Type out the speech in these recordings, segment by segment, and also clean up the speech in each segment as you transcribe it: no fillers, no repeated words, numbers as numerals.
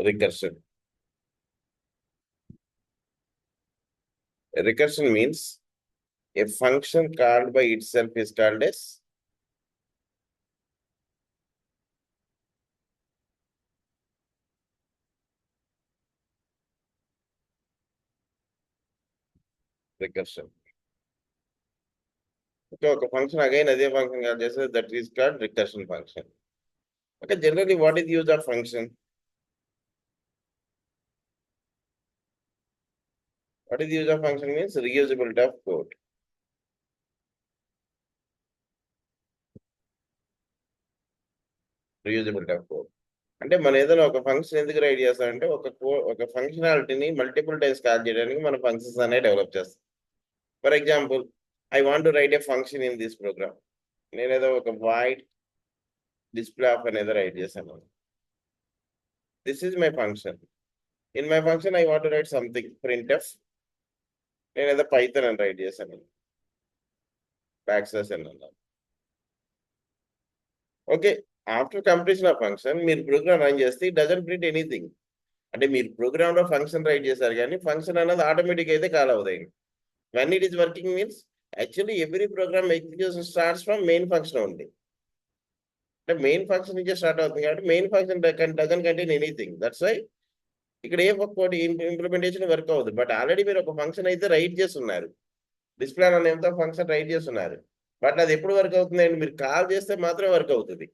Recursion. Recursion means a function called by itself is called as recursion. Okay, function again as a function that is called recursion function. Okay, generally what is the use of function? What is the use of function means reusability of code. Reusability of code. అంటే మనం ఏదైనా ఒక function ఎందుకు right చేస్తామంటే ఒక ఫంక్షనాలిటీని multiple times call చేయడానికి మన functions అనేవి డెవలప్ చేస్తాం. For example, I want to write a function in this program. నేను ఏదో ఒక వాయిడ్ డిస్ప్లే ఆఫ్ అనేది రైట్ చేశాను. This is my function. In my function I want to write something printf. నేను ఏదో పైథాన్ అని రైట్ చేశాను. బ్యాక్ స్లాష్ అని అన్నాను. Okay, after completion of function మీరు ప్రోగ్రామ్ రన్ చేస్తే ఇట్ డజంట్ ప్రింట్ ఎనీథింగ్. అంటే మీరు ప్రోగ్రామ్ లో ఫంక్షన్ రైట్ చేశారు కానీ ఫంక్షన్ అనేది ఆటోమేటిక్ అయితే కాల్ అవుతాయి. When it is working means actually every program execution starts from main function ఉంది. అంటే మెయిన్ ఫంక్షన్ నుంచే స్టార్ట్ అవుతుంది కాబట్టి main function doesn't contain anything. That's why ఇక్కడ ఏ ఒక్కటి ఇంప్లిమెంటేషన్ వర్క్ అవుతుంది. బట్ ఆల్రెడీ మీరు ఒక ఫంక్షన్ అయితే రైట్ చేస్తున్నారు. డిస్ప్లే అనేంతో ఫంక్షన్ రైట్ చేస్తున్నారు. బట్ అది ఎప్పుడు వర్క్ అవుతుంది అండి? మీరు కాల్ చేస్తే మాత్రమే వర్క్ అవుతుంది.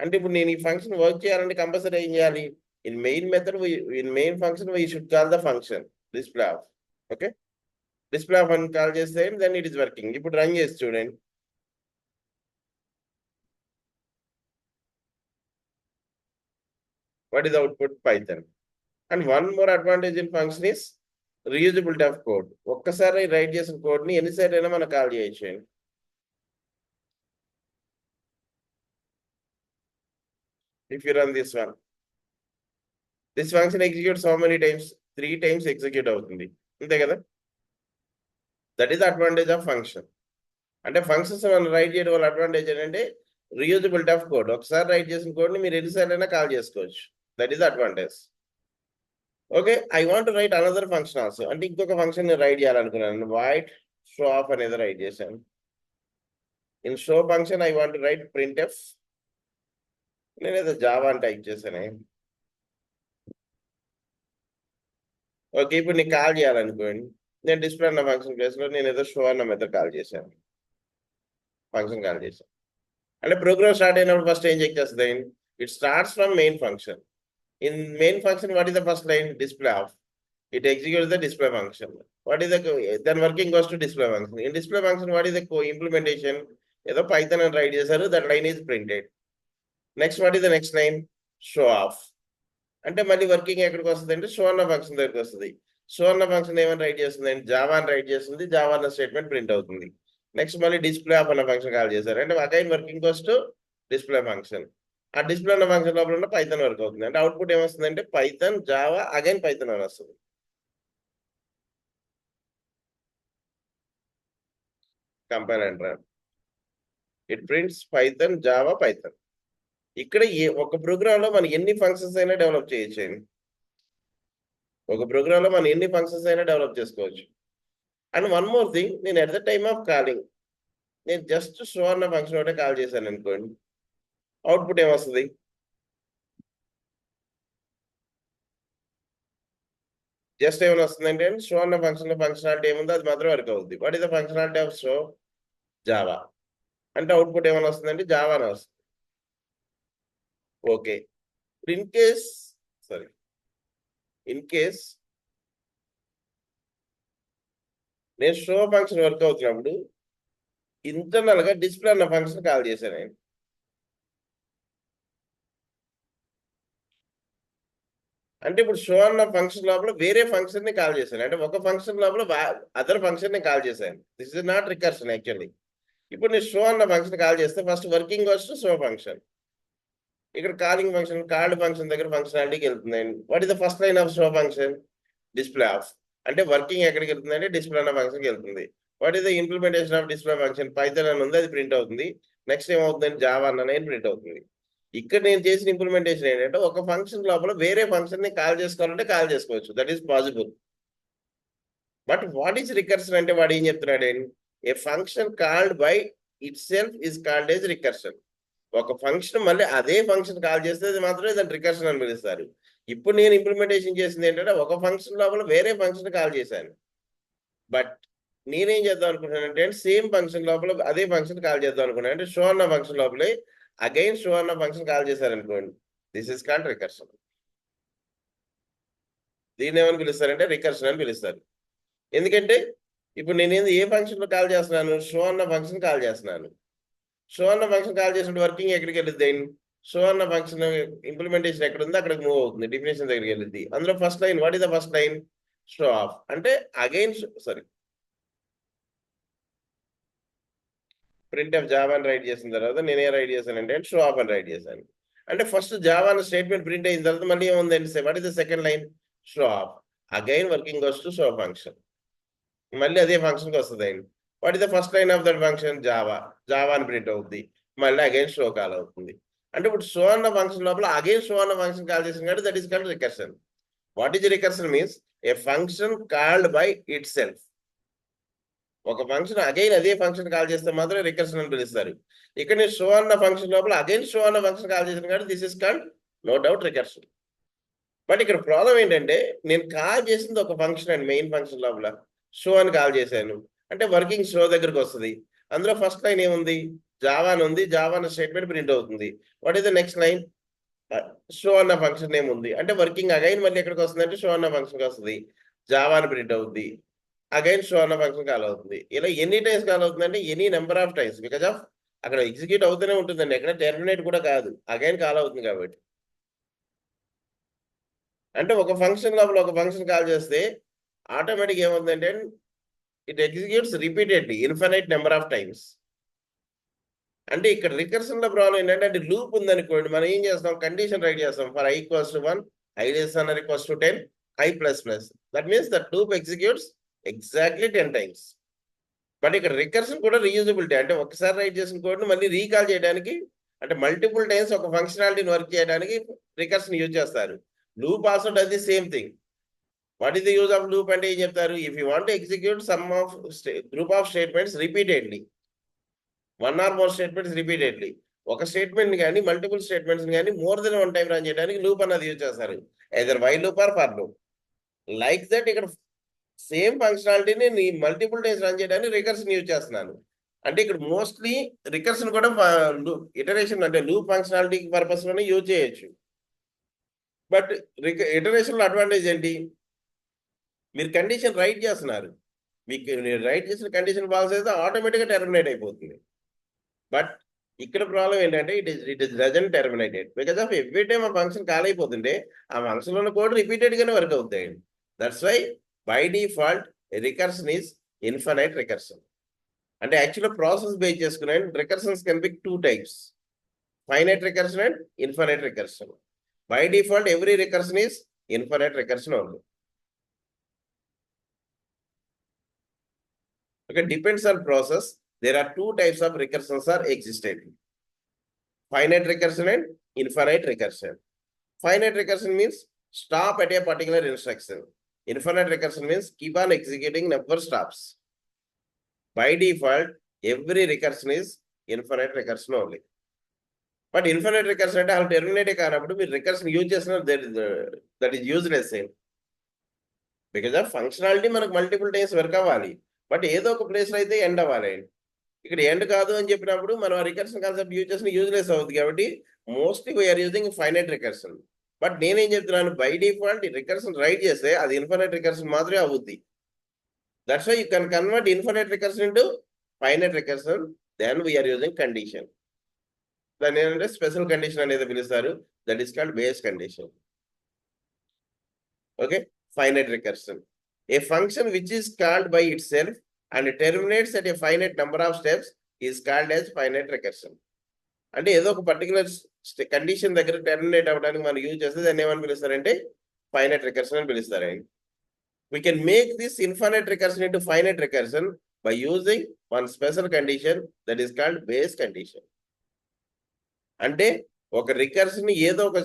అంటే ఇప్పుడు నేను ఈ ఫంక్షన్ వర్క్ చేయాలంటే కంపల్సరీ ఏం చేయాలి? In main method in main function we should call the function display of. Okay, display of అని కాల్ చేస్తే దెన్ ఇట్ ఇస్ వర్కింగ్. ఇప్పుడు రన్ చేసి చూడండి. What is output? Python. And one more advantage in function is reusability of code. ఒక్కసారి right చేసిన code ని ఎన్నిసార్లు అయినా మనం కాల్ చేయొచ్చు. If you run this one, this function executes how many times? 3 times execute అవుతుంది. అంతే కదా? That is advantage of function. అంటే ఫంక్షన్స్ మనం రైట్ చేయడం వల్ల అడ్వాంటేజ్ ఏంటంటే రీయూజబిలిటీ ఆఫ్ కోడ్. ఒకసారి రైట్ చేసిన కోడ్ ని మీరు ఎన్నిసార్లు అయినా కాల్ చేసుకోవచ్చు. That is advantage. Okay, I want to right another function also. అంటే ఇంకొక ఫంక్షన్ నేను రైట్ చేయాలనుకున్నాను. వాయిడ్ షో ఆఫ్ అనేది రైట్ చేశాను. In show function I want to right printf. నేను ఏదో జావా అని టైప్ చేశాను. ఓకే, ఇప్పుడు నీకు కాల్ చేయాలనుకోండి. నేను డిస్ప్లే అన్న ఫంక్షన్ ప్లేస్ లో నేను ఏదో షో అన్న మెథడ్ కాల్ చేశాను. ఫంక్షన్ కాల్ చేశాను. అంటే ప్రోగ్రామ్ స్టార్ట్ అయినప్పుడు ఫస్ట్ ఏం చెక్ చేస్తుంది? It starts from main function. In main function what is the first line? Display of. It executes the display function. What is the then working goes to display function. In display function, what is the implementation? Either Python and write చేశారు, that line is printed. Next, what is the next line? Show off. అంటే మళ్ళీ working ఎక్కడికి వస్తుంది అంటే show అన్న function దగ్గరికి వస్తుంది. Show అన్న ఫంక్షన్ ఏమని రైట్ చేస్తుంది అంటే జావా అని రైట్ చేస్తుంది. జావా అన్న స్టేట్మెంట్ ప్రింట్ అవుతుంది. నెక్స్ట్ మళ్ళీ డిస్ప్లే ఆఫ్ అన్న ఫంక్షన్ కాల్ చేశారు అంటే again working goes to display function. ఆ డిస్ప్లే అన్న ఫంక్షన్ లోపల ఉన్న పైథాన్ వర్క్ అవుతుంది. అంటే అవుట్పుట్ ఏమొస్తుంది అంటే పైథాన్ జావా అగైన్ పైథాన్ అని వస్తుంది. Compile and run. It prints Python Java Python. ఇక్కడ ఒక ప్రోగ్రామ్ లో మనం ఎన్ని ఫంక్షన్స్ అయినా డెవలప్ చేయొచ్చు. ఒక ప్రోగ్రామ్ లో మనం ఎన్ని ఫంక్షన్స్ అయినా డెవలప్ చేసుకోవచ్చు. అండ్ వన్ మోర్ థింగ్, నేను at the time of calling నేను జస్ట్ షో అన్న ఫంక్షన్ ఒకటే కాల్ చేశాను అనుకోండి, అవుట్పుట్ ఏమొస్తుంది? జస్ట్ ఏమైనా వస్తుందంటే షో అన్న ఫంక్షన్ లో ఫంక్షనాలిటీ ఏముందో అది మాత్రం వర్క్ అవుతుంది. What is the functionality of show? Java. అంటే అవుట్పుట్ ఏమైనా వస్తుందంటే జావా అని వస్తుంది. ఓకే, ఇన్ కేస్ నేను షో ఫంక్షన్ వర్క్ అవుతున్నప్పుడు ఇంటర్నల్ గా డిస్ప్లే అన్న ఫంక్షన్ కాల్ చేశాను నేను. అంటే ఇప్పుడు షో అన్న ఫంక్షన్ లోపల వేరే ఫంక్షన్ ని కాల్ చేశాను. అంటే ఒక ఫంక్షన్ లోపల అదర్ ఫంక్షన్ ని కాల్ చేశాను. This is not recursion actually. ఇప్పుడు నేను షో అన్న ఫంక్షన్ కాల్ చేస్తే ఫస్ట్ వర్కింగ్ వస్తు షో ఫంక్షన్. ఇక్కడ కాలింగ్ ఫంక్షన్ కాల్డ్ ఫంక్షన్ దగ్గర ఫంక్షనాలిటీకి వెళ్తుందండి. What is the first line of show function? Display of. అంటే వర్కింగ్ ఎక్కడికి వెళ్తుంది అంటే డిస్ప్లే అన్న ఫంక్షన్కి వెళ్తుంది. What is the implementation of display function? Python అని ఉంది, అది ప్రింట్ అవుతుంది. నెక్స్ట్ ఏమవుతుందంటే జావా అన్న ప్రింట్ అవుతుంది. ఇక్కడ నేను చేసిన ఇంప్లిమెంటేషన్ ఏంటంటే ఒక ఫంక్షన్ లోపల వేరే ఫంక్షన్ ని కాల్ చేసుకోవాలంటే కాల్ చేసుకోవచ్చు, that is possible. But what is recursion అంటే వాడు ఏం చెప్తున్నాడు, a function called by itself is called as recursion. ఒక ఫంక్షన్ మళ్ళీ అదే ఫంక్షన్ కాల్ చేస్తే అది మాత్రమే దాన్ని రికర్షన్ అని పిలుస్తారు. ఇప్పుడు నేను ఇంప్లిమెంటేషన్ చేసింది ఏంటంటే ఒక ఫంక్షన్ లోపల వేరే ఫంక్షన్ కాల్ చేశాను, బట్ నేనేం చేద్దాం అనుకుంటున్నానంటే సేమ్ ఫంక్షన్ లోపల అదే ఫంక్షన్ కాల్ చేద్దాం అనుకున్నాను. అంటే షో అన్న ఫంక్షన్ లోపలే అగైన్ షో అన్న ఫంక్షన్ కాల్ చేశారనుకోండి, దిస్ ఇస్ కాల్డ్ రికర్షన్. దీన్ని ఏమని పిలుస్తారంటే రికర్షన్ అని పిలుస్తారు. ఎందుకంటే ఇప్పుడు నేను ఏ ఫంక్షన్ లో కాల్ చేస్తున్నాను, షో అన్న ఫంక్షన్ కాల్ చేస్తున్నాను. షో అన్న ఫంక్షన్ కాల్ చేసినప్పుడు వర్కింగ్ ఎక్కడికి వెళ్ళిద్ది, షో అన్న ఫంక్షన్ ఇంప్లిమెంటేషన్ ఎక్కడ ఉంది అక్కడికి మూవ్ అవుతుంది, డెఫినేషన్ దగ్గరికి వెళ్ళిద్ది. అందులో first line, what is the first line, show of. అంటే again sorry print of Java అని రైట్ చేసిన తర్వాత నేనే రైట్ చేశానంటే షో ఆఫ్ అని రైట్ చేశాను. అంటే ఫస్ట్ జావా అన్న స్టేట్మెంట్ ప్రింట్ అయిన తర్వాత మళ్ళీ ఏముందండి, what is the second line, show of. Again working goes to show function, మళ్ళీ అదే ఫంక్షన్కి వస్తుంది అయింది. What is the first line of that function, Java. Java అని ప్రింట్ అవుతుంది, మళ్ళీ అగైన్ షో కాల్ అవుతుంది. అంటే ఇప్పుడు షో అన్న ఫంక్షన్ లోపల అగైన్ షో అన్న ఫంక్షన్ కాల్ చేసింది కాబట్టి that is called recursion. What is recursion means A function called by it self. ఒక ఫంక్షన్ అగైన్ అదే ఫంక్షన్ కాల్ చేస్తే మాత్రం రికర్షన్ అని పిలుస్తారు. ఇక్కడ నేను షో అన్న ఫంక్షన్ లోపల అగైన్ షో అన్న ఫంక్షన్ కాల్ చేసిన కాబట్టి this is called no doubt recursion. But ఇక్కడ ప్రాబ్లం ఏంటంటే నేను కాల్ చేసింది ఒక ఫంక్షన్ అండి, మెయిన్ ఫంక్షన్ లోపల షో అని కాల్ చేశాను అంటే వర్కింగ్ షో దగ్గరకు వస్తుంది. అందులో ఫస్ట్ లైన్ ఏముంది, జావా అని ఉంది, జావా అన్న స్టేట్మెంట్ ప్రింట్ అవుతుంది. What is the next line, show అన్న ఫంక్షన్ ఏముంది అంటే వర్కింగ్ అగైన్ మళ్ళీ ఎక్కడికి వస్తుంది అంటే షో అన్న ఫంక్షన్కి వస్తుంది, జావా అని ప్రింట్ అవుతుంది, అగైన్ షో అన్న ఫంక్షన్ కాల్ అవుతుంది. ఇలా ఎన్ని టైమ్స్ కాల్ అవుతుంది అంటే any number of times, because of అక్కడ ఎగ్జిక్యూట్ అవుతూనే ఉంటుందండి, ఎక్కడ టెర్మినేట్ కూడా కాదు, అగైన్ కాల్ అవుతుంది కాబట్టి. అంటే ఒక ఫంక్షన్ లోపల ఒక ఫంక్షన్ కాల్ చేస్తే ఆటోమేటిక్ ఏమవుతుందంటే it executes repeatedly infinite number of times. అంటే ఇక్కడ రికర్షన్ లో ప్రాబ్లం ఏంటంటే అంటే లూప్ ఉందనుకోండి, మనం ఏం చేస్తాం, కండిషన్ రైట్ చేస్తాం, for i equals to 1, i less than or equals to 10, i plus plus. That means that loop executes exactly 10 times. But ఇక్కడ రికర్షన్ కూడా రీయూజబిలిటీ, అంటే ఒకసారి రైట్ చేసిన కోడ్ని మళ్ళీ రీకాల్ చేయడానికి, అంటే మల్టిపుల్ టైమ్స్ ఒక ఫంక్షనాలిటీని వర్క్ చేయడానికి రికర్షన్ యూజ్ చేస్తారు. Loop also does the same thing. What is the use of loop అంటే ఏం చెప్తారు, if you want execute some of group of statements repeatedly, one or more statements repeatedly, ఒక statement కానీ multiple statements కానీ more than one time run చేయడానికి loop అన్నది use చేస్తారు, either while loop or for loop. Like that ఇక్కడ same ఫంక్షనాలిటీని నీ multiple times run చేయడానికి రికర్షన్ యూజ్ చేస్తున్నాను. అంటే ఇక్కడ మోస్ట్లీ రికర్షన్ కూడా ఇటరేషన్ అంటే లూప్ ఫంక్షనాలిటీ పర్పస్ లోనే యూజ్ చేయొచ్చు. బట్ ఇటరేషన్ లో అడ్వాంటేజ్ ఏంటి, మీరు కండిషన్ రైట్ చేస్తున్నారు, మీకు రైట్ చేసిన కండిషన్ ఫాల్స్ అయితే ఆటోమేటిక్గా టెర్మినేట్ అయిపోతుంది. బట్ ఇక్కడ ప్రాబ్లం ఏంటంటే it is doesn't terminated, because of every time ఆ ఫంక్షన్ కాల్ అయిపోతుంటే ఆ ఫంక్షన్ లో కోడ్ రిపీటెడ్ గానే వర్క్ అవుతాయండి. That's why by default recursion is infinite recursion. అంటే యాక్చువల్గా ప్రాసెస్ బేస్ చేసుకునే recursions can be 2 types, finite recursion and infinite recursion. By default every recursion is infinite recursion only. Okay, depends on process. There are 2 types of recursions are existed, finite recursion and infinite recursion. Finite recursion means stop at a particular instruction. Infinite recursion means keep on executing, never stops. By default every recursion is infinite recursion only. But infinite recursion అంటే అలా terminate కానప్పుడు మీరు recursion use చేస్తున్నారు, that is useless. Because of functionality మనకు multiple times work అవ్వాలి, but ఏదో ఒక ప్లేస్లో అయితే ఎండ్ అవ్వాలి. ఇక్కడ ఎండ్ కాదు అని చెప్పినప్పుడు మనం రికర్షన్ కాన్సెప్ట్ యూజ్ చేసిన యూజ్లెస్ అవుతుంది. కాబట్టి mostly we're using finite recursion. But నేనేం చెప్తున్నాను, బై డిఫాల్ట్ రికర్షన్ రైట్ చేస్తే అది ఇన్ఫినైట్ రికర్షన్ మాత్రమే అవుద్ది. That's why you can convert infinite recursion into finite recursion, then we're using condition. దాన్ని ఏంటంటే స్పెషల్ కండిషన్ అనేది పిలుస్తారు, that is called base condition. Okay, finite recursion, a function which is called by itself and terminates at a finite number of steps is called as finite recursion. అంటే ఏదో ఒక particular condition దగ్గర terminate అవ్వడానికి మనం use చేస్తే దాన్ని ఏమని పిలుస్తారంటే finite recursion అని పిలుస్తారండి. We can make this infinite recursion into finite recursion by using one special condition that is called base condition. అంటే ఒక రికర్షన్ ని ఏదో ఒక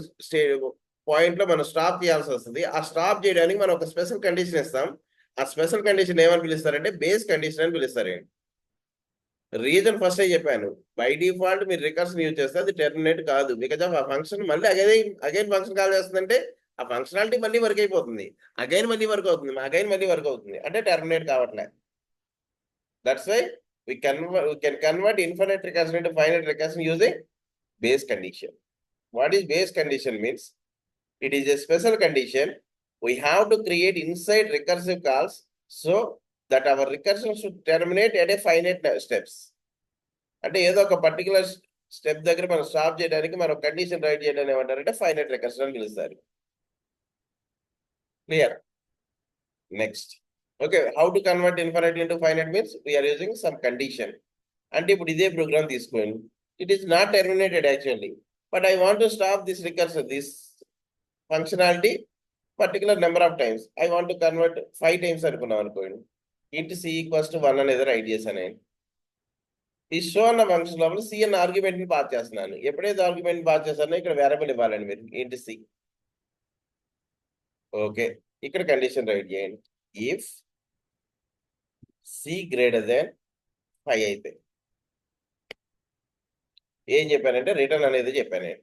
పాయింట్ లో మనం స్టాప్ చేయాల్సి వస్తుంది. ఆ స్టాప్ చేయడానికి మనం ఒక స్పెషల్ కండిషన్ ఇస్తాం. ఆ స్పెషల్ కండిషన్ ఏమని పిలుస్తారంటే బేస్ కండిషన్ అని పిలుస్తారండి. రీజన్ ఫస్ట్ చెప్పాను. బై డిఫాల్ట్ మీరు రికర్షన్ యూజ్ చేస్తే అది టెర్మినేట్ కాదు. బికాజ్ ఆఫ్ ఆ ఫంక్షన్ మళ్ళీ అగైన్ ఫంక్షన్ కాల్ చేస్తుందంటే ఆ ఫంక్షనాలిటీ మళ్ళీ వర్క్ అయిపోతుంది. అగైన్ మళ్ళీ వర్క్ అవుతుంది, అగైన్ మళ్ళీ వర్క్ అవుతుంది, అంటే టెర్మినేట్ కావట్లే. That's why we can convert infinite recursion into finite recursion using base condition. What is base condition means? It is a special condition we have to create inside recursive calls so that our recursion should terminate at a finite steps. అంటే ఏదో ఒక particular step దగ్గర మనం stop చేయడానికి మనం condition right చేయడానికి ఏమంటారంటే finite recursion అని పిలుస్తారు. Clear? Next, okay, how to convert infinite into finite means we're using some condition. అంటే ఇప్పుడు ఇదే ప్రోగ్రామ్ తీసుకోండి. It is not terminated actually, but I want to stop this recursion, this functionality particular number of times. I want to convert 5 times అనుకున్నాం అనుకోండి. Into C equals to 1 అనేది write చేశాను నేను. ఈ షో అన్న ఫంక్షన్ లోపల C అన్న argument ని పాస్ చేస్తున్నాను. ఎప్పుడైతే ఆర్గ్యుమెంట్ పాస్ చేస్తానో ఇక్కడ వేరియబుల్ ఇవ్వాలండి మీరు, ఇంటూ సి. ఓకే, ఇక్కడ కండిషన్ రైట్ చేయండి. ఇఫ్ సి గ్రేటర్ దెన్ 5 అయితే ఏం చెప్పానంటే రిటర్న్ అనేది చెప్పాను నేను.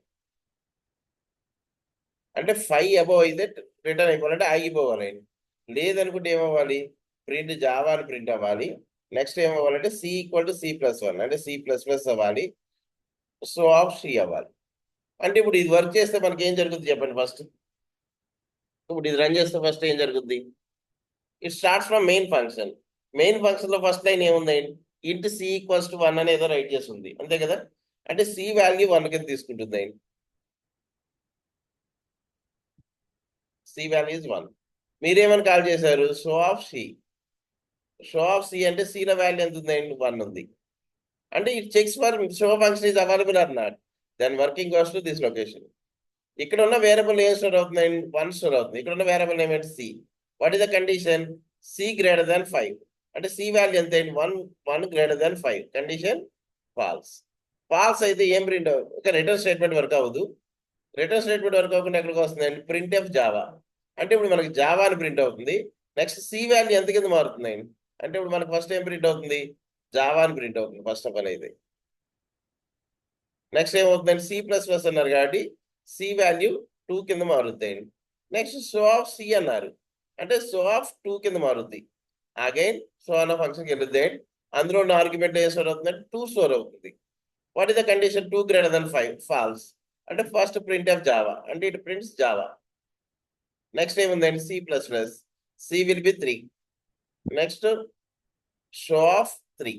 అంటే 5 అబోవ్ అయితే రిటర్న్ అయిపోవాలంటే ఆగిపోవాలి. లేదనుకుంటే ఏమవ్వాలి, ప్రింట్ జావా అని ప్రింట్ అవ్వాలి. నెక్స్ట్ ఏమవ్వాలంటే సి ఈక్వల్ టు C++, అంటే C++ అవ్వాలి. సో ఆఫ్ సి అవ్వాలి. అంటే ఇప్పుడు ఇది వర్క్ చేస్తే మనకి ఏం జరుగుతుంది చెప్పండి ఫస్ట్. ఇప్పుడు ఇది రన్ చేస్తే ఫస్ట్ ఏం జరుగుద్ది? It starts from main function. Main function లో ఫస్ట్ లైన్ ఏముంది? ఇంటూ సి ఈక్వల్స్ టు 1 అని ఏదో రైట్ చేస్తుంది, అంతే కదా. అంటే సి వాల్యూ 1 కింద తీసుకుంటుంది. C value is 1. మీరేమని కాల్ చేశారు? Show of C. Show of C అంటే సి లో వాల్యూ ఎంత ఉంది? 1 ఉంది. అంటే it checks for show function is available or not, then working goes to this location. ఇక్కడ ఉన్న వేరియబుల్ ఏం స్టోర్ అవుతుంది? 1 స్టోర్ అవుతుంది. ఇక్కడ ఉన్న వేరియబుల్ ఏమంటే C. What is the condition? C greater than 5. అంటే సి వాల్యూ ఎంత? 1 greater than 5. Condition false. False అయితే ఏం ప్రింట్? ఒక రిటర్న్ స్టేట్మెంట్ వర్క్ అవ్వదు. రిటర్న్ స్టేట్మెంట్ వర్క్ అవ్వకుండా ఎక్కడికి వస్తుందండి? Print F Java. అంటే ఇప్పుడు మనకి జావా అని ప్రింట్ అవుతుంది. నెక్స్ట్ సి వాల్యూ ఎంత కింద మారుతుంది? అంటే ఇప్పుడు మనకు ఫస్ట్ ఏం ప్రింట్ అవుతుంది? జావా అని ప్రింట్ అవుతుంది ఫస్ట్ ఆఫ్ ఆల్ అయితే. నెక్స్ట్ ఏమవుతుందండి? C++ అన్నారు కాబట్టి సి వాల్యూ 2 కింద మారుతాయి. నెక్స్ట్ సో ఆఫ్ సి అన్నారు, అంటే సో ఆఫ్ 2 కింద మారుద్ది. అగైన్ సో అన్న ఫంక్షన్కి వెళ్తుంది. అందులో ఉన్న ఆర్గ్యుమెంట్ ఏం స్టోర్ అవుతుందంటే 2 స్టోర్ అవుతుంది. What is the condition? 2 greater than 5. False. అంటే ఫస్ట్ ప్రింట్ ఆఫ్ జావా, అంటే ఇట్ ప్రింట్స్ జావా. నెక్స్ట్ ఏముందండి? C++. C will be 3. Next show of 3.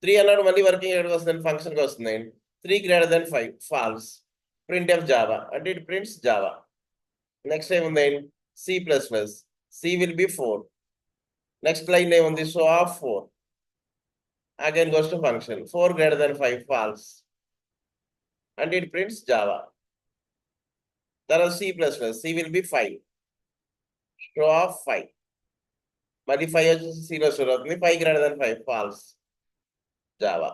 3 అన్నాడు మళ్ళీ వర్కింగ్ ఎక్కడికి వస్తుంది? ఫంక్షన్కి వస్తుంది. 3 greater than 5. False. Print of Java, అంటే ఇట్ ప్రింట్స్ జావా. నెక్స్ట్ ఏముంది? C++. C will be 4. Next line ఏముంది? Show of 4. Again goes to function. 4 greater than 5. False. అంటే ఇట్ ప్రింట్స్ జావా. తర్వాత C++. C will be 5. Show of 5. మళ్ళీ 5 వచ్చేసి సిలో store అవుతుంది. 5 greater than 5. False. Java.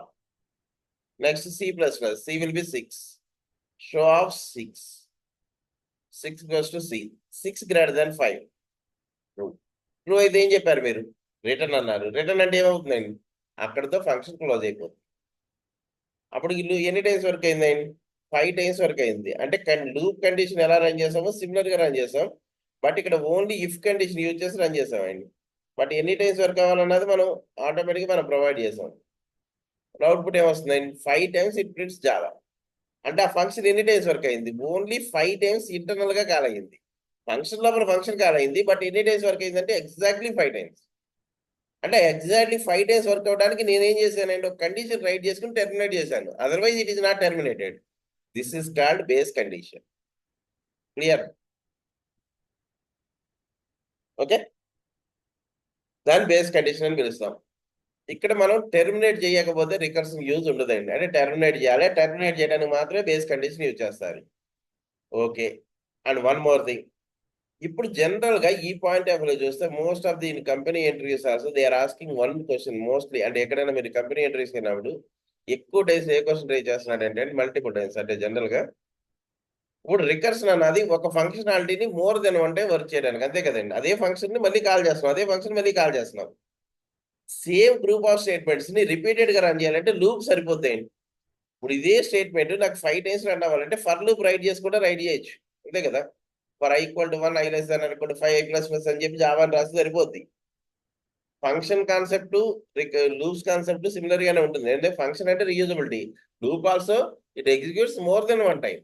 Next C++. C will be 6. Show of 6. 6 goes to C. 6 greater than 5. True. True అయితే ఏం చెప్పారు మీరు? రిటర్న్ అన్నారు. రిటర్న్ అంటే ఏమవుతుందండి? అక్కడితో ఫంక్షన్ క్లోజ్ అయిపోతుంది. అప్పుడు ఇల్లు ఎన్ని టైమ్స్ వర్క్ అయిందండి? 5 టైమ్స్ వర్క్ అయింది. అంటే లూప్ కండిషన్ ఎలా రన్ చేసామో సిమిలర్ గా రన్ చేసాం, బట్ ఇక్కడ ఓన్లీ ఇఫ్ కండిషన్ యూజ్ చేసి రన్ చేసామండి. బట్ ఎన్ని టైమ్స్ వర్క్ అవ్వాలన్నది మనం ఆటోమేటిక్గా మనం ప్రొవైడ్ చేసాం. అవుట్పుట్ ఏమొస్తుందండి? 5 టైమ్స్ ఇట్ ప్రింట్స్ జావా. అంటే ఆ ఫంక్షన్ ఎన్ని టైమ్స్ వర్క్ అయింది? ఓన్లీ 5 టైమ్స్ ఇంటర్నల్ గా కాల్ అయింది. ఫంక్షన్ లోపల ఫంక్షన్ కాల్ అయింది, బట్ ఎన్ని టైమ్స్ వర్క్ అయిందంటే ఎగ్జాక్ట్లీ 5 టైమ్స్. అంటే ఎగ్జాక్ట్లీ 5 టైమ్స్ వర్క్ అవడానికి నేనేం చేశానంటే ఒక కండిషన్ రైట్ చేసుకుని టెర్మినేట్ చేశాను. Otherwise it is not terminated. This is called base condition. Clear? Okay, దాన్ని బేస్ కండిషన్ అని పిలుస్తాం. ఇక్కడ మనం టెర్మినేట్ చేయకపోతే రికర్షన్ యూజ్ ఉండదండి. అంటే టెర్మినేట్ చేయాలి, టెర్మినేట్ చేయడానికి మాత్రమే బేస్ కండిషన్ యూజ్ చేస్తారు. Okay, and one more thing. ఇప్పుడు జనరల్ గా ఈ పాయింట్ ఆఫ్ వ్యూ చూస్తే most of the company entries also they are asking one question mostly. అంటే ఎక్కడైనా మీరు కంపెనీ ఎంట్రీస్ అయినప్పుడు ఎక్కువ డేస్ ఏ క్వశ్చన్ ట్రై చేస్తున్నాడు అంటే మల్టిపుల్ టైమ్స్ అంటే జనరల్ గా ఇప్పుడు రికర్షన్ అన్నది ఒక ఫంక్షనాలిటీని more than one time work చేయడానికి, అంతే కదండి. అదే ఫంక్షన్ ని మళ్ళీ కాల్ చేస్తున్నాం, అదే ఫంక్షన్ మళ్ళీ కాల్ చేస్తున్నాం. సేమ్ గ్రూప్ ఆఫ్ స్టేట్మెంట్స్ ని రిపీటెడ్ గా రన్ చేయాలంటే లూప్ సరిపోతాయండి. ఇప్పుడు ఇదే స్టేట్మెంట్ నాకు 5 టైమ్స్ రన్ అవ్వాలంటే ఫర్ లూప్ రైట్ చేసుకుంటే రైట్ చేయొచ్చు, అంతే కదా. For i = 1, i less than or equal to 5, i plus plus అని చెప్పి జావా అని రాస్తే సరిపోద్ది. Function concept loops concept similar గానే ఉంటుంది. అంటే ఫంక్షన్ అంటే reusability, loop also it executes more than one time.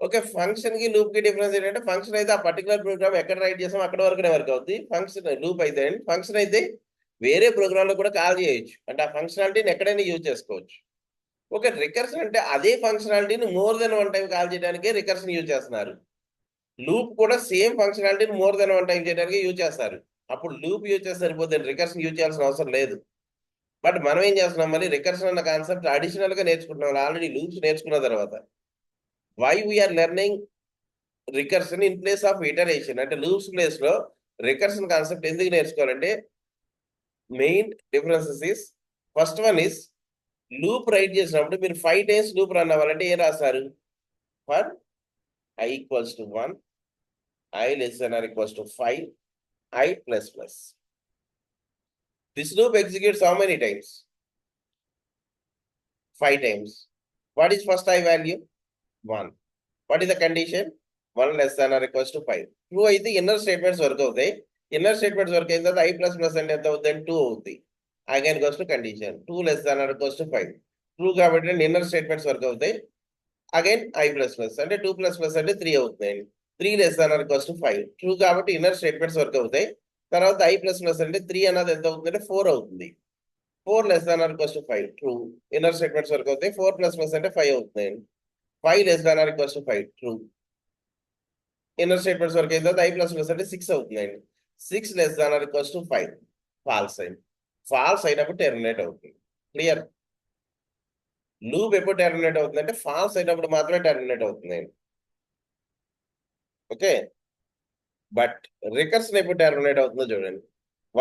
Okay, function కి లూప్ కి డిఫరెన్స్ ఏంటంటే ఫంక్షన్ అయితే ఆ పర్టికులర్ ప్రోగ్రామ్ ఎక్కడ రైట్ చేసామో అక్కడ వరకునే వర్క్ అవుతుంది. ఫంక్షన్ లూప్ అయితే ఫంక్షన్ అయితే వేరే ప్రోగ్రామ్ లో కూడా కాల్ చేయొచ్చు, అంటే ఆ ఫంక్షనాలిటీని ఎక్కడైనా యూజ్ చేసుకోవచ్చు. ఓకే, రికర్షన్ అంటే అదే ఫంక్షనాలిటీని more than one time call చేయడానికి రికర్షన్ యూజ్ చేస్తున్నారు. లూప్ కూడా సేమ్ ఫంక్షనాలిటీని మోర్ దెన్ వన్ టైం చేయడానికి యూజ్ చేస్తారు. అప్పుడు లూప్ యూజ్ చేస్తే సరిపోతుంది, రికర్షన్ యూజ్ చేయాల్సిన అవసరం లేదు. బట్ మనం ఏం చేస్తున్నాం, మళ్ళీ రికర్షన్ అన్న కాన్సెప్ట్ అడిషనల్ గా నేర్చుకుంటున్నాం ఆల్రెడీ లూప్స్ నేర్చుకున్న తర్వాత. Why we're learning recursion in place of iteration, అంటే లూప్స్ ప్లేస్ లో రికర్షన్ కాన్సెప్ట్ ఎందుకు నేర్చుకోవాలంటే main differences is, first one is loop write చేసినప్పుడు మీరు 5 టైమ్స్ లూప్ రన్ అవ్వాలంటే ఏం రాస్తారు, for i = 1, i less than or equals to 5, i plus plus. This loop executes how many times? 5 times. What is first I value? 1. What is the condition? 1 less than or equals to 5. True అయితే inner statements work అవుతాయి. Inner statements work అయిన తర్వాత i plus plus అంటే ఎంత అవుతుంది, 2 అవుతుంది. Again goes to condition 2 less than or equals to 5. True కాబట్టి inner statements work అవుతాయి. అగైన్ i plus plus అంటే 2 plus plus అంటే 3 అవుతుంది. 3 less than or equals to 5. True కాబట్టి ఇన్నర్ స్టేట్మెంట్స్ వర్క్ అవుతాయి. తర్వాత i plus plus అంటే 3 అన్నది ఎంత అవుతుంది, 4 అవుతుంది. 4 less than or equals to 5. True, inner statements work అవుతాయి. 4 plus plus అంటే 5 అవుతుంది. 5 less than or equals to 5. True, inner statements వరకు అయిన తర్వాత i plus plus అంటే 6 అవుతుందండి. 6 less than or equals to 5. Falls అయింది. ఫాల్స్ అయినప్పుడు టెర్మినేట్ అవుతుంది. క్లియర్. లూప్ ఎప్పుడు టెర్మినేట్ అవుతుందంటే ఫాల్స్ అయినప్పుడు మాత్రమే టెర్మినేట్ అవుతుంది. ఓకే, బట్ రికర్షన్ ఎప్పుడు టెర్మినేట్ అవుతుందో చూడండి.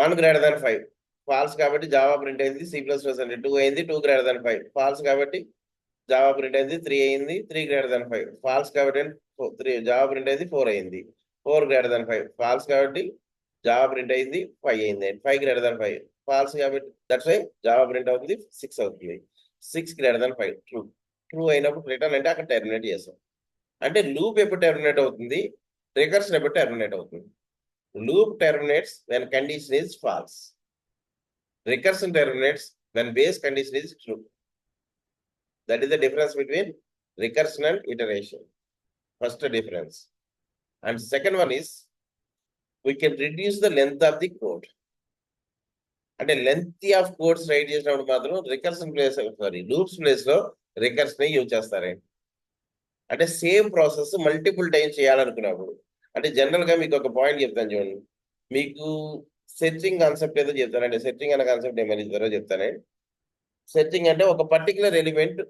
1 > 5 ఫాల్స్ కాబట్టి జావా ప్రింట్ అయింది. C++ అంటే 2 అయింది. 2 > 5 ఫాల్స్ కాబట్టి జావా ప్రింట్ అయింది. 3 అయింది. 3 > 5 ఫాల్స్ కాబట్టి 3 జావా ప్రింట్ అయింది. 4 అయింది. 4 > 5 ఫాల్స్ కాబట్టి జావా ప్రింట్ అయింది. 5 అయింది. 5 > 5 ఫాల్స్ కాబట్టి దట్స్ వై జావా ప్రింట్ అవుతుంది. 6 అవుతుంది. 6 > 5 ట్రూ. ట్రూ అయినప్పుడు రిటర్న్ అంటే అక్కడ టెర్మినేట్ చేస్తాం. అంటే లూప్ ఎప్పుడు టెర్మినేట్ అవుతుంది, రికర్షన్ ఎప్పుడు టెర్మినేట్ అవుతుంది. Loop terminates when condition is false. Recursion terminates when base condition is true. That is the difference between recursion and iteration. First difference. And second one is we can reduce the length of the code. అంటే length of codes right చేసినప్పుడు మాత్రం recursion place loops place లో recursion use చేస్తారండి. అంటే same process multiple times చేయాలనుకున్నప్పుడు. అంటే general గా మీకు ఒక పాయింట్ చెప్తాను చూడండి. మీకు సెర్చింగ్ కాన్సెప్ట్ ఏదో చెప్తానండి. సెర్చింగ్ అనే కాన్సెప్ట్ ఏమైనా ఇస్తారో చెప్తానండి. సెర్చింగ్ అంటే ఒక పర్టికులర్ ఎలిమెంట్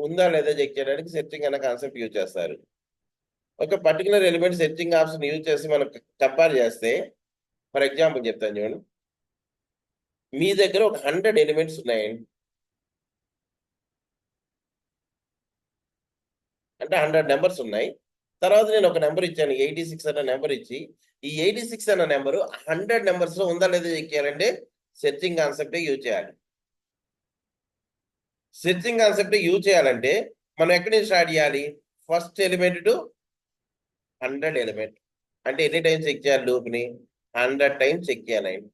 ఉందా లేదా చెక్ చేయడానికి సెర్చింగ్ అనే కాన్సెప్ట్ యూజ్ చేస్తారు. ఒక particular element searching option use చేసి మనం కంపేర్ చేస్తే, ఫర్ ఎగ్జాంపుల్ చెప్తాను చూడండి. మీ దగ్గర ఒక 100 ఎలిమెంట్స్ ఉన్నాయండి. అంటే 100 నెంబర్స్ ఉన్నాయి. తర్వాత నేను ఒక నెంబర్ ఇచ్చాను 86 అన్న నెంబర్ ఇచ్చి, ఈ 86 అన్న నెంబరు 100 నెంబర్స్ లో ఉందా లేదా చెక్ చేయాలంటే సెర్చింగ్ కాన్సెప్టే యూజ్ చేయాలి. సెర్చింగ్ కాన్సెప్ట్ యూజ్ చేయాలంటే మనం ఎక్కడి నుంచి స్టార్ట్ చేయాలి, ఫస్ట్ ఎలిమెంట్ టు 100 ఎలిమెంట్. అంటే ఎన్ని టైమ్స్ చెక్ చేయాలి లూప్ ని, 100 టైమ్స్ చెక్ చేయాలండి.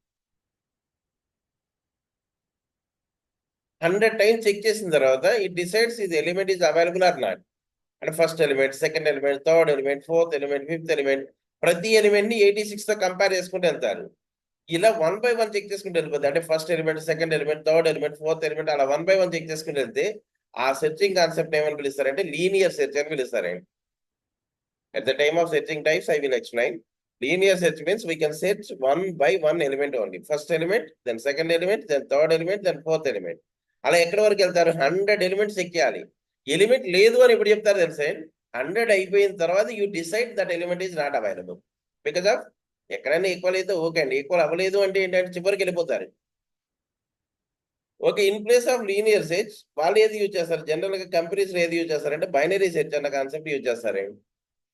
100 టైమ్స్ చెక్ చేసిన తర్వాత ఇట్ డిసైడ్స్ ఇది element is available or not. అంటే first element, second element, third element, fourth element, fifth element, ప్రతి ఎలిమెంట్ ని 86 తో కంపేర్ చేసుకుంటూ వెళ్తారు. ఇలా 1 by 1 చెక్ చేసుకుంటూ వెళ్ళిపోతుంది. అంటే first element, second element, third element, fourth element, అలా 1 by 1 చెక్ చేసుకుంటూ వెళ్తే ఆ సెర్చింగ్ కాన్సెప్ట్ ఏమని పిలుస్తారంటే లీనియర్ సెర్చ్ అని పిలుస్తారండి. At the time of searching types, I will explain. Linear search means we can search 1 by 1 element only. First element, then second element, then third element, then fourth element. అలా ఎక్కడి వరకు వెళ్తారు, 100 elements check చేయాలి. Element లేదు అని ఎప్పుడు చెప్తారు తెలుసా, 100 అయిపోయిన తర్వాత you decide that element is not available. Because of ఎక్కడైనా ఈక్వల్ అయితే ఓకే అండి, ఈక్వల్ అవ్వలేదు అంటే ఏంటంటే చివరికి వెళ్ళిపోతారు. Okay, in place of linear search వాళ్ళు ఏది యూజ్ చేస్తారు? జనరల్ గా కంపెనీస్ ఏది యూజ్ చేస్తారంటే బైనరీ సెర్చ్ అన్న కాన్సెప్ట్ యూజ్ చేస్తారండి.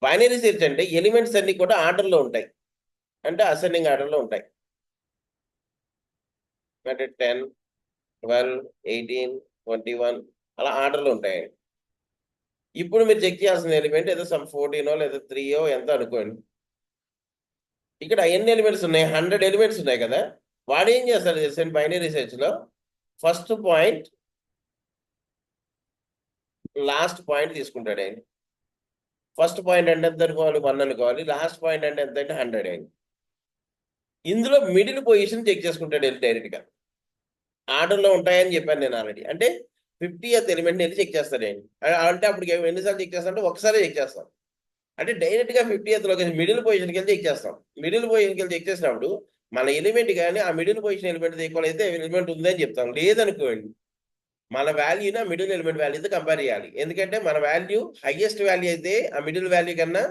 బైనరీ సెర్చ్ అంటే ఎలిమెంట్స్ అన్ని కూడా ఆర్డర్ లో ఉంటాయి, అంటే అసెండింగ్ ఆర్డర్ లో ఉంటాయి. అంటే 10, 12, 18, 21 అలా ఆర్డర్ లో ఉంటాయి. ఇప్పుడు మీరు చెక్ చేయాల్సిన ఎలిమెంట్ ఏదో సమ్ 14 లేదా 3 ఎంత అనుకోండి. ఇక్కడ ఎన్ని ఎలిమెంట్స్ ఉన్నాయి? 100 ఎలిమెంట్స్ ఉన్నాయి కదా. వాడు ఏం చేస్తాడు తెలుసండి బైనరీ సెర్చ్ లో? ఫస్ట్ పాయింట్ లాస్ట్ పాయింట్ తీసుకుంటాడు ఆయన. ఫస్ట్ పాయింట్ అంటే ఎంత అనుకోవాలి? 1 అనుకోవాలి. లాస్ట్ పాయింట్ అంటే ఎంత అంటే 100 అయింది. ఇందులో మిడిల్ పొజిషన్ చెక్ చేసుకుంటాడు డైరెక్ట్ గా. ఆర్డర్ లో ఉంటాయని చెప్పాను నేను ఆల్రెడీ. అంటే 50th ఎలిమెంట్ వెళ్ళి చెక్ చేస్తాడండి. అంటే అప్పుడు ఎన్నిసార్లు చెక్ చేస్తాం అంటే ఒకసారి చెక్ చేస్తాం. అంటే డైరెక్ట్ గా 50th లొకేషన్ మిడిల్ పొజిషన్కి వెళ్ళి చెక్ చేస్తాం. మిడిల్ పొజిషన్కి వెళ్ళి చెక్ చేసినప్పుడు మన ఎలిమెంట్ కానీ ఆ మిడిల్ పొజిషన్ ఎలిమెంట్ ఈక్వల్ అయితే ఎలిమెంట్ ఉందని చెప్తాం. లేదనుకోండి మన వాల్యూని ఆ మిడిల్ ఎలిమెంట్ వాల్యూతో కంపేర్ చేయాలి. ఎందుకంటే మన వాల్యూ హైయెస్ట్ వాల్యూ అయితే ఆ మిడిల్ వాల్యూ కన్నా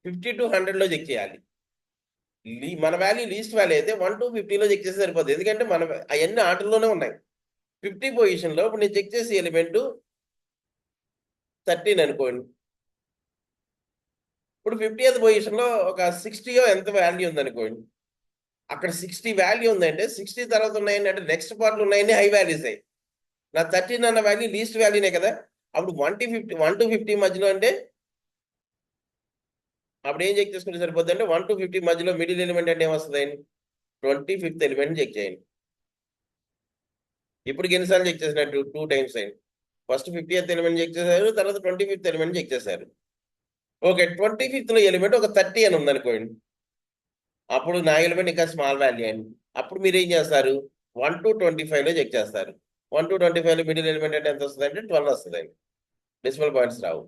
50 to 100 లో చెక్ చేయాలి. మన వాల్యూ లీస్ట్ వాల్యూ అయితే 1 to 50 లో చెక్ చేస్తే సరిపోతుంది. ఎందుకంటే మన అవన్నీ ఆర్డర్లోనే ఉన్నాయి. 50 పొజిషన్ లో ఇప్పుడు నేను చెక్ చేసే ఎలిమెంట్ 13 అనుకోండి. ఇప్పుడు 50th పొజిషన్ లో ఒక 60 ఎంత వాల్యూ ఉందనుకోండి. అక్కడ 60 వాల్యూ ఉందంటే 60 తర్వాత ఉన్నాయండి అంటే నెక్స్ట్ పార్ట్లు ఉన్నాయని హై వాల్యూస్ అయ్యి. నా 13 అన్న వాల్యూ లీస్ట్ వాల్యూనే కదా. అప్పుడు 1 to 50 మధ్యలో అంటే అప్పుడు ఏం చెక్ చేసుకుంటే సరిపోద్ది అంటే 1 to 50 మధ్యలో మిడిల్ ఎలిమెంట్ అంటే ఏమొస్తుంది? 25th ఎలిమెంట్ చెక్ చేయండి. ఇప్పుడు ఎన్నిసార్లు చెక్ చేసినట్టు? 2 times అయింది. ఫస్ట్ 50th ఎలిమెంట్ చెక్ చేశారు, తర్వాత 25th ఎలిమెంట్ చెక్ చేశారు. ఓకే, 25th లో ఎలిమెంట్ ఒక 30 అని ఉందనుకోండి. అప్పుడు నా ఎలిమెంట్ ఇంకా స్మాల్ వాల్యూ అండి. అప్పుడు మీరు ఏం చేస్తారు? 1 to 25 లో చెక్ చేస్తారు. 1 to 25 లో మిడిల్ ఎలిమెంట్ అంటే ఎంత వస్తుంది అంటే 12 వస్తుందండి. డెసిమల్ పాయింట్స్ రావు.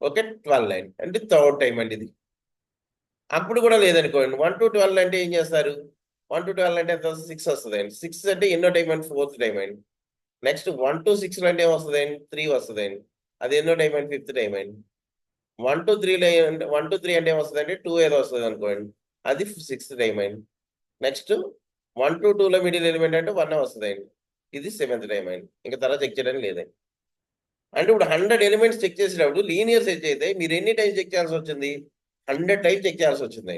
ఓకే, 12 లైన్ అంటే థర్డ్ టైం అండి ఇది. అప్పుడు కూడా లేదనుకోండి 1 to 12 అంటే ఏం చేస్తారు? 1 to 12 అంటే ఎంత వస్తుంది? 6 వస్తుందండి. 6 అంటే ఎన్నో టైం అండి? 4th టైం అండి. నెక్స్ట్ 1 to 6 అంటే ఏమొస్తుందండి? 3 వస్తుందండి. అది ఎన్నో టైం అండి? 5th టైం అండి. 1 to 3 1 to 3 అంటే ఏమొస్తుందండి? 2 ఏదో వస్తుంది అనుకోండి. అది 6th టైం అండి. నెక్స్ట్ 1 to 2 లో మిడిల్ ఎలిమెంట్ అంటే 1 వస్తుందండి. ఇది 7th టైం అండి. ఇంకా తర్వాత చెక్ చేయడానికి లేదండి. అంటే ఇప్పుడు 100 ఎలిమెంట్స్ చెక్ చేసినప్పుడు లీనియర్ సెర్చ్ అయితే మీరు ఎన్ని టైమ్స్ చెక్ చేయాల్సి వచ్చింది? 100 టైమ్స్ చెక్ చేయాల్సి వచ్చింది.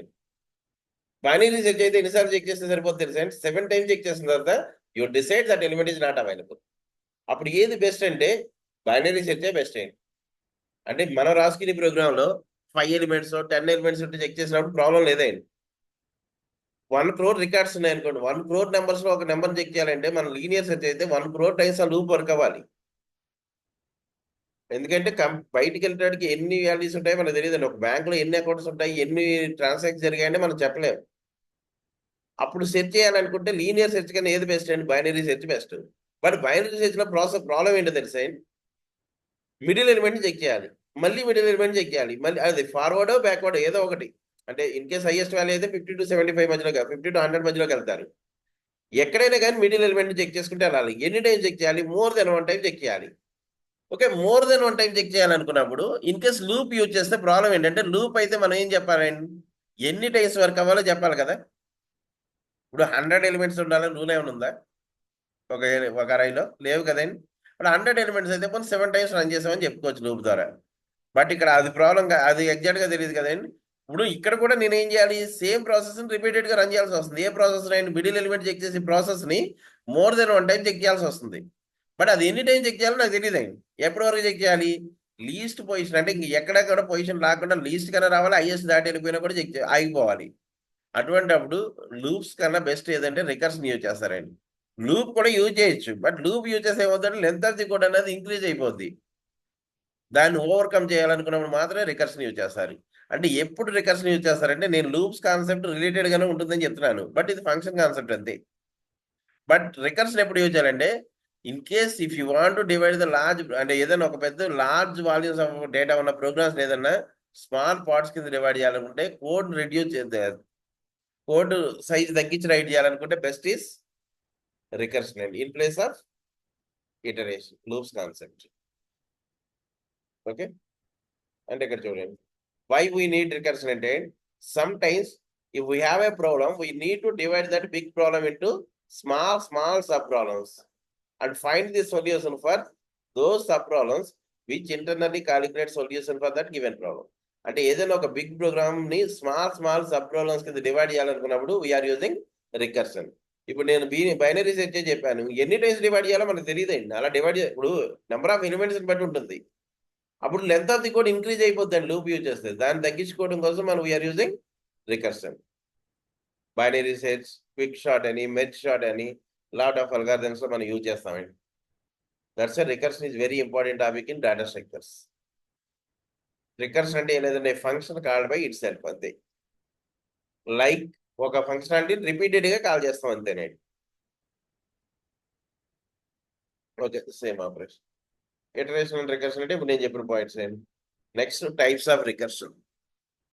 బైనరీ సెర్చ్ అయితే ఎన్నిసార్లు చెక్ చేస్తే సరిపోతుంది తెలుసా? 7 టైమ్స్ చెక్ చేసిన తర్వాత you decide that element is not available. అప్పుడు ఏది బెస్ట్ అంటే బైనరీ సెర్చే బెస్ట్ అయింది. అంటే మనం రాసుకునే ప్రోగ్రామ్ లో 5 ఎలిమెంట్స్ 10 ఎలిమెంట్స్ ఉంటే చెక్ చేసినప్పుడు ప్రాబ్లం లేదండి. 1 crore రికార్డ్స్ ఉన్నాయనుకోండి, 1 crore నెంబర్స్ లో ఒక నెంబర్ చెక్ చేయాలంటే మన లీనియర్ సెర్చ్ అయితే 1 crore టైమ్స్ ఆ లూప్ వర్క్ అవ్వాలి. ఎందుకంటే బయటికి వెళ్ళడానికి ఎన్ని వాల్యూస్ ఉంటాయో మనకు తెలియదండి. ఒక బ్యాంక్ లో ఎన్ని అకౌంట్స్ ఉంటాయి, ఎన్ని ట్రాన్సాక్షన్ జరిగాయంటే మనం చెప్పలేము. అప్పుడు సెర్చ్ చేయాలనుకుంటే లీనియర్ సెర్చ్ కన్నా ఏది బెస్ట్ అండి? Binary search best. But binary search లో ప్రాబ్లం ఏంటో తెలుసా? మిడిల్ ఎలిమెంట్ చెక్ చేయాలి, మళ్ళీ మిడిల్ ఎలిమెంట్ చెక్ చేయాలి, మళ్ళీ అది ఫార్వర్డ్ బ్యాక్వర్డ్ ఏదో ఒకటి. అంటే ఇన్ కేస్ హైయెస్ట్ వాల్యూ అయితే 50 to 75 మధ్యలో 50 to 100 మధ్యలోకి వెళ్తారు. ఎక్కడైనా కానీ మిడిల్ ఎలిమెంట్ చెక్ చేసుకుంటే వెళ్ళాలి. ఎన్ని టైం చెక్ చేయాలి? మోర్ దెన్ 1 టైం చెక్ చేయాలి. Okay, more than 1 time check చేయాలనుకున్నప్పుడు ఇన్ కేస్ లూప్ యూజ్ చేస్తే ప్రాబ్లం ఏంటంటే లూప్ అయితే మనం ఏం చెప్పాలండి? ఎన్ని టైమ్స్ వర్క్ అవ్వాలో చెప్పాలి కదా. ఇప్పుడు 100 ఎలిమెంట్స్ ఉండాలని రూల్ ఏమైనా ఉందా ఒక ఒక అరైలో? లేవు కదండి. ఇప్పుడు 100 ఎలిమెంట్స్ అయితే కొన్ని 7 టైమ్స్ రన్ చేసామని చెప్పుకోవచ్చు లూప్ ద్వారా. బట్ ఇక్కడ అది ప్రాబ్లం, అది ఎగ్జాక్ట్ గా తెలియదు కదండి. ఇప్పుడు ఇక్కడ కూడా నేను ఏం చేయాలి? సేమ్ ప్రాసెస్ రిపీటెడ్ గా రన్ చేయాల్సి వస్తుంది. ఏ ప్రాసెస్ అండి? మిడిల్ ఎలిమెంట్ చెక్ చేసే ప్రాసెస్ ని మోర్ దెన్ 1 టైం చెక్ చేయాల్సి వస్తుంది. బట్ అది ఎన్ని టైం చెక్ చేయాలో నాకు తెలియదండి. ఎప్పటి వరకు చెక్ చేయాలి? లీస్ట్ పొజిషన్ అంటే ఇంక ఎక్కడెక్కడ పొజిషన్ రాకుండా లీస్ట్ కన్నా రావాలి, హైయెస్ట్ దాటి వెళ్ళిపోయినా కూడా చెక్ ఆగిపోవాలి. అటువంటి అప్పుడు లూప్స్ కన్నా బెస్ట్ ఏదంటే రికర్షన్ యూజ్ చేస్తారండి. లూప్ కూడా యూజ్ చేయొచ్చు, బట్ లూప్ యూజ్ చేస్తే ఏమవుతుందంటే లెంత్ ఆఫ్ ది కోడ్ అనేది ఇంక్రీజ్ అయిపోద్ది. దాన్ని ఓవర్కమ్ చేయాలనుకున్నప్పుడు మాత్రమే రికర్షన్ యూజ్ చేస్తారు. అంటే ఎప్పుడు రికర్షన్ యూజ్ చేస్తారంటే నేను లూప్స్ కాన్సెప్ట్ రిలేటెడ్ గానే ఉంటుందని చెప్తున్నాను, బట్ ఇది ఫంక్షన్ కాన్సెప్ట్ అంతే. బట్ రికర్షన్ ఎప్పుడు యూజ్ చేయాలంటే in case if you want to divide the large, అంటే ఏదైనా ఒక పెద్ద లార్జ్ వాల్యూమ్స్ ఆఫ్ డేటా ఉన్న ప్రోగ్రామ్స్ ఏదైనా స్మాల్ పార్ట్స్ కింద డివైడ్ చేయాలనుకుంటే కోడ్ రిడ్యూస్ కోడ్ సైజ్ తగ్గించి రైట్ చేయాలనుకుంటే బెస్ట్ ఈస్ రికర్షన్ అండి, in place of iteration, loops concept. Okay, అంటే ఇక్కడ చూడండి why we need recursion అంటే sometimes if we have a problem we need to divide that big problem into small sub problems. and find the solution for those sub-problems which internally calculate solution for that given problem. అంటే ఏదైనా ఒక big programme ని small sub problems కింద divide చేయాలనుకున్నప్పుడు we are using recursion. ఇప్పుడు నేను binary set చెప్పాను, ఎన్ని టైమ్స్ డివైడ్ చేయాలో మనకు తెలియదండి. అలా డివైడ్ ఇప్పుడు నెంబర్ ఆఫ్ ఎలిమెంట్స్ బట్టి ఉంటుంది. అప్పుడు length of the code increase అయిపోద్దండి లూప్ యూజ్ చేస్తే. దాన్ని తగ్గించుకోవడం కోసం మనం we are using recursion. Binary sets, quick sort అని, మెర్జ్ షార్ట్ అని లాట్ ఆఫ్ అల్గారిథమ్స్ లో మనం యూజ్ చేస్తామండి. That's recursion is very important topic in data structures. Recursion అంటే ఏం లేదంటే function called by itself అంతే. లైక్ ఒక ఫంక్షనాలిటీని రిపీటెడ్ గా కాల్ చేస్తాం అంతేనండి. Okay, same operation. Iteration and recursion అంటే ఇప్పుడు నేను చెప్పిన పాయింట్స్ ఏంటి. Next types of recursion.